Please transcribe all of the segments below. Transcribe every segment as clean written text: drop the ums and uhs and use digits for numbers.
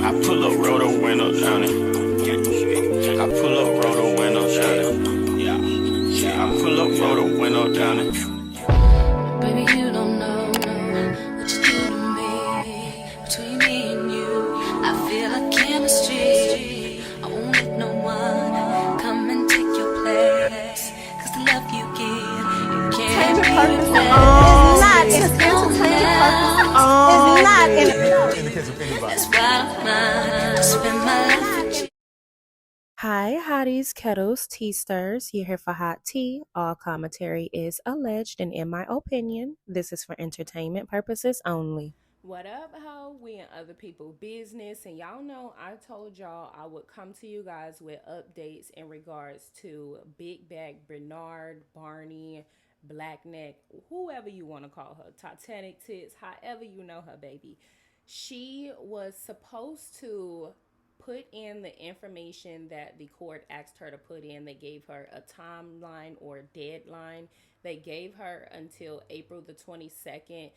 I pull up, roll the window down it. I pull up, roll the window down it. Yeah, I pull up, roll the window down it. Baby, you don't know what you do to me. Between me and you, I feel like chemistry. I won't let no one come and take your place. Cause the love you give, you can't in the case of anybody. That's why I spend my life with you. Hi, hotties, kettles, tea stirs. You're here for hot tea. All commentary is alleged, and in my opinion, this is for entertainment purposes only. What up, ho? We in other people's business, and y'all know I told y'all I would come to you guys with updates in regards to Big Bag Bernard, Barney, Blackneck, whoever you want to call her, Titanic Tits, however you know her, baby. She was supposed to put in the information that the court asked her to put in. They gave her a timeline or deadline. They gave her until April the 22nd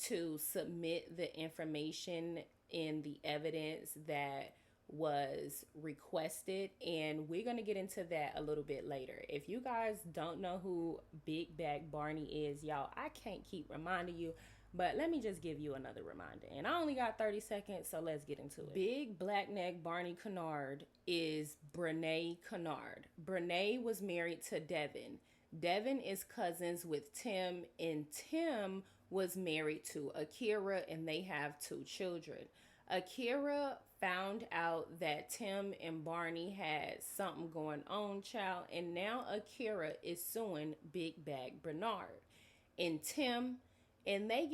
to submit the information in the evidence that was requested, and we're going to get into that a little bit later. If you guys don't know who Big Bag Barney is, y'all, I can't keep reminding you, but let me just give you another reminder. And I only got 30 seconds, so let's get into it. Big Blackneck Bnee Kennard is Brenay Kennard. Brenay was married to Devin. Devin is cousins with Tim, and Tim was married to Akira, and they have 2 children. Akira found out that Tim and Barney had something going on, child, and now Akira is suing Big Bag Bernard and Tim, and they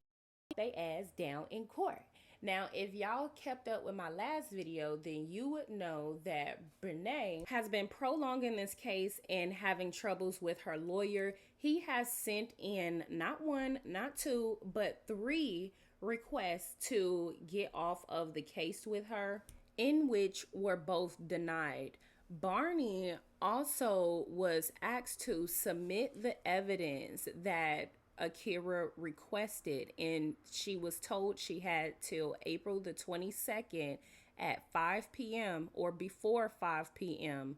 they ass down in court. Now, if y'all kept up with my last video, then you would know that Brenay has been prolonging this case and having troubles with her lawyer. He has sent in not 1, not 2, but 3 requests to get off of the case with her, in which were both denied. Barney also was asked to submit the evidence that Akira requested, and she was told she had till April the 22nd at 5 p.m. or before 5 p.m.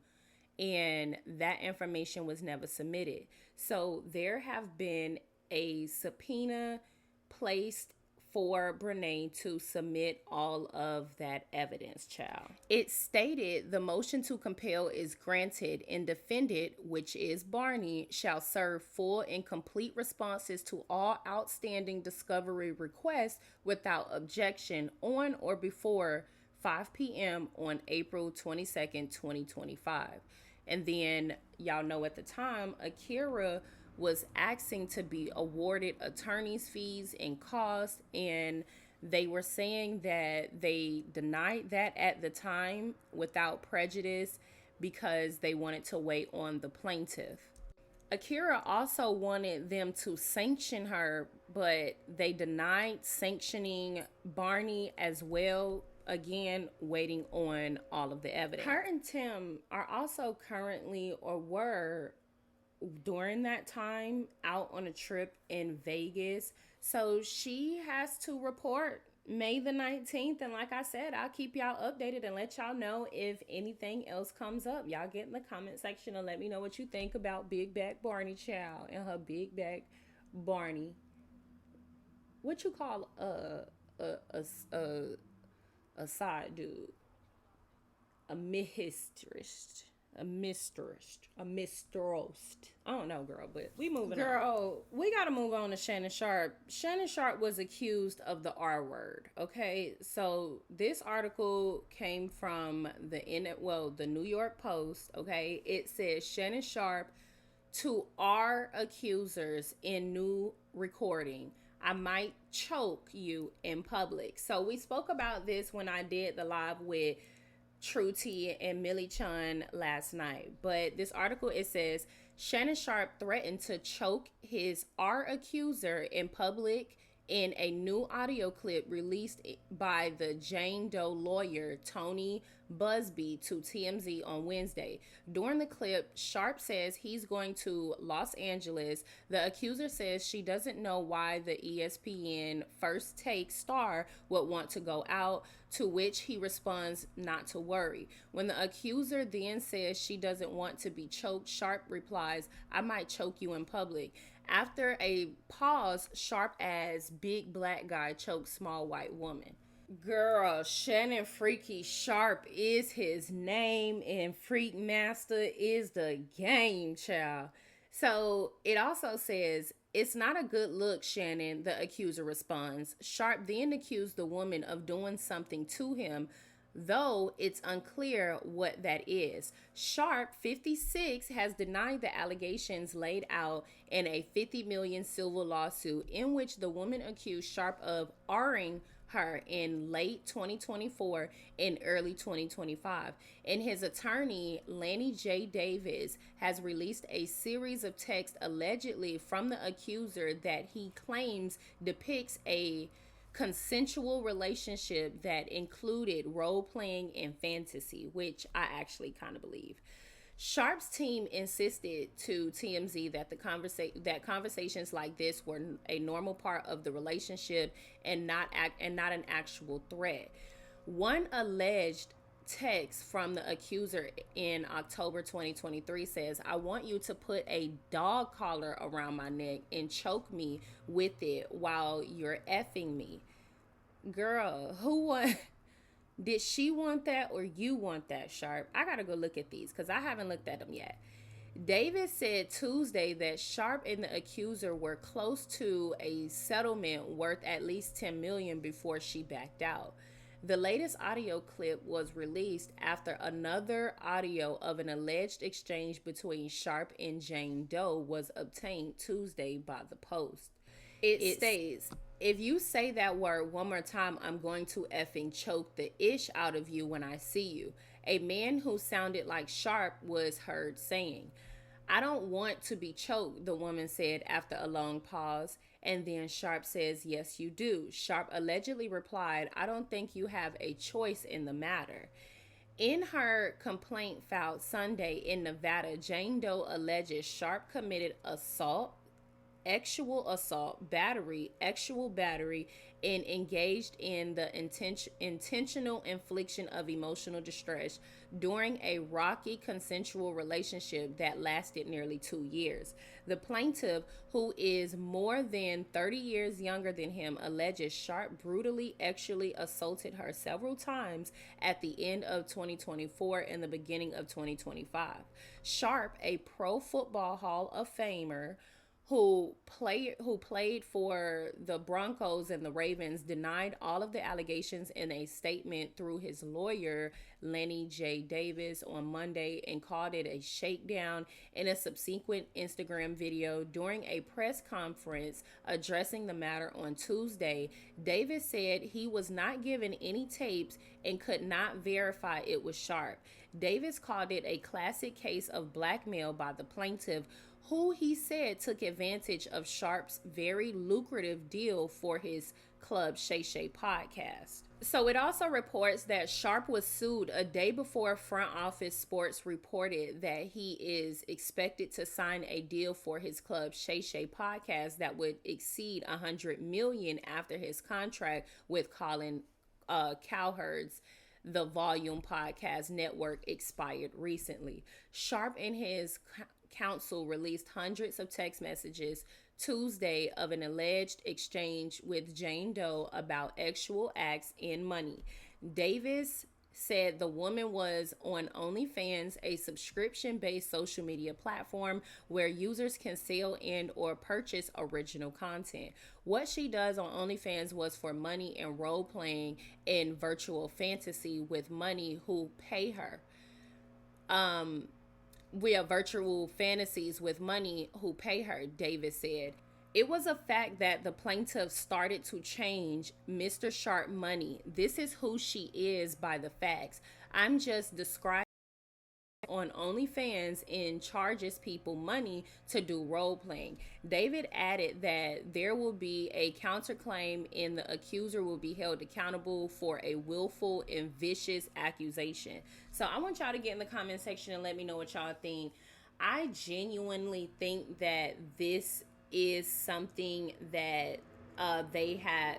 and that information was never submitted. So there have been a subpoena placed for Brenay to submit all of that evidence, child. It stated the motion to compel is granted, and defendant, which is Barney, shall serve full and complete responses to all outstanding discovery requests without objection on or before 5 p.m. on April 22nd, 2025. And then y'all know at the time, Akira was asking to be awarded attorney's fees and costs, and they were saying that they denied that at the time without prejudice because they wanted to wait on the plaintiff. Akira also wanted them to sanction her, but they denied sanctioning Barney as well, again waiting on all of the evidence. Her and Tim are also currently, or were during that time, out on a trip in Vegas. So she has to report May the 19th. And like I said, I'll keep y'all updated and let y'all know if anything else comes up. Y'all get in the comment section and let me know what you think about Big Bag Barney, child, and her Big Bag Barney. What you call a side dude? A mistress. I don't know, girl, but we moving on. Girl, we got to move on to Shannon Sharpe. Shannon Sharpe was accused of the R word, okay? So this article came from the New York Post, okay? It says Shannon Sharpe to R accusers in new recording. I might choke you in public. So we spoke about this when I did the live with True T and Millie Chun last night, but this article, it says Shannon Sharpe threatened to choke his R accuser in public in a new audio clip released by the Jane Doe lawyer Tony Busby to TMZ on Wednesday. During the clip, Sharpe says he's going to Los Angeles. The accuser says she doesn't know why the ESPN First Take star would want to go out, to which he responds not to worry. When the accuser then says she doesn't want to be choked, Sharpe replies, "I might choke you in public." After a pause, Sharpe adds, "Big black guy chokes small white woman." Girl, Shannon Freaky Sharpe is his name, and Freak Master is the game, child. So it also says, "It's not a good look, Shannon," the accuser responds. Sharpe then accused the woman of doing something to him, though it's unclear what that is. Sharpe, 56, has denied the allegations laid out in a $50 million civil lawsuit in which the woman accused Sharpe of R-ing her in late 2024 and early 2025. And his attorney, Lanny J. Davis, has released a series of texts allegedly from the accuser that he claims depicts a consensual relationship that included role-playing and fantasy, which I actually kind of believe. Sharpe's team insisted to TMZ that that conversations like this were a normal part of the relationship and not an actual threat. One alleged text from the accuser in October 2023 says, "I want you to put a dog collar around my neck and choke me with it while you're effing me." Girl, did she want that or you want that, Sharpe? I gotta go look at these because I haven't looked at them yet. Davis said Tuesday that Sharpe and the accuser were close to a settlement worth at least $10 million before she backed out. The latest audio clip was released after another audio of an alleged exchange between Sharpe and Jane Doe was obtained Tuesday by the Post. It states, "If you say that word one more time, I'm going to effing choke the ish out of you when I see you," a man who sounded like Sharpe was heard saying. "I don't want to be choked," the woman said after a long pause. And then Sharpe says, "Yes, you do." Sharpe allegedly replied, "I don't think you have a choice in the matter." In her complaint filed Sunday in Nevada, Jane Doe alleges Sharpe committed assault, actual battery, and engaged in the intentional infliction of emotional distress during a rocky consensual relationship that lasted nearly 2 years. The plaintiff, who is more than 30 years younger than him, alleges Sharpe brutally actually assaulted her several times at the end of 2024 and the beginning of 2025. Sharpe, a Pro Football Hall of Famer, who played for the Broncos and the Ravens, denied all of the allegations in a statement through his lawyer, Lanny J. Davis, on Monday and called it a shakedown. In a subsequent Instagram video during a press conference addressing the matter on Tuesday, Davis said he was not given any tapes and could not verify it was Sharpe. Davis called it a classic case of blackmail by the plaintiff, who he said took advantage of Sharpe's very lucrative deal for his Club Shay Shay podcast. So it also reports that Sharpe was sued a day before Front Office Sports reported that he is expected to sign a deal for his Club Shay Shay podcast that would exceed $100 million after his contract with Colin Cowherd's The Volume Podcast Network expired recently. Sharpe and his counsel released hundreds of text messages Tuesday of an alleged exchange with Jane Doe about actual acts and money. Davis said the woman was on OnlyFans, a subscription-based social media platform where users can sell and or purchase original content. What she does on OnlyFans was for money and role-playing in virtual fantasy with money who pay her. We have virtual fantasies with money who pay her, Davis said. It was a fact that the plaintiff started to change Mr. Sharpe money. This is who she is by the facts. I'm just describing on OnlyFans and charges people money to do role playing. David added that there will be a counterclaim and the accuser will be held accountable for a willful and vicious accusation. So I want y'all to get in the comment section and let me know what y'all think. I genuinely think that this is something that they have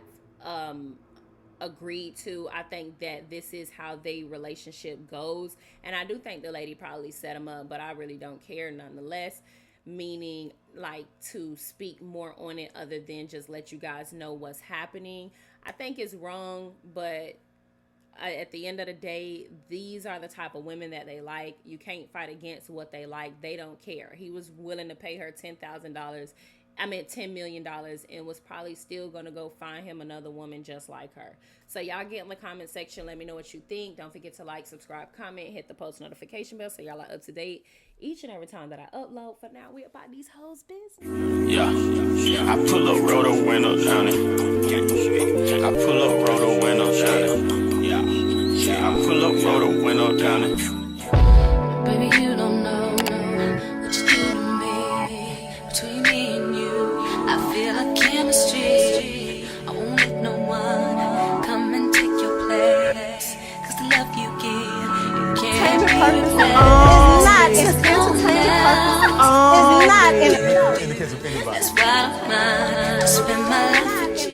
agreed to. I think that this is how their relationship goes, and I do think the lady probably set him up, but I really don't care nonetheless, meaning like to speak more on it other than just let you guys know what's happening. I think it's wrong, but at the end of the day, these are the type of women that they like. You can't fight against what they like. They don't care. He was willing to pay her $10 million, and was probably still going to go find him another woman just like her. So y'all get in the comment section. Let me know what you think. Don't forget to like, subscribe, comment, hit the post notification bell so y'all are up to date each and every time that I upload. For now, we about these hoes' business. Yeah, I pull up, roll the window down it. I pull up, roll the window down it. Yeah, I pull up, roll the window down it. Baby, you don't know what you do to me. Between me and you, I feel like chemistry. I won't let no one come and take your place. Cause the love you give, you can't replace. It's not in the case of anybody. That's why I'm mine. I spend my life with you.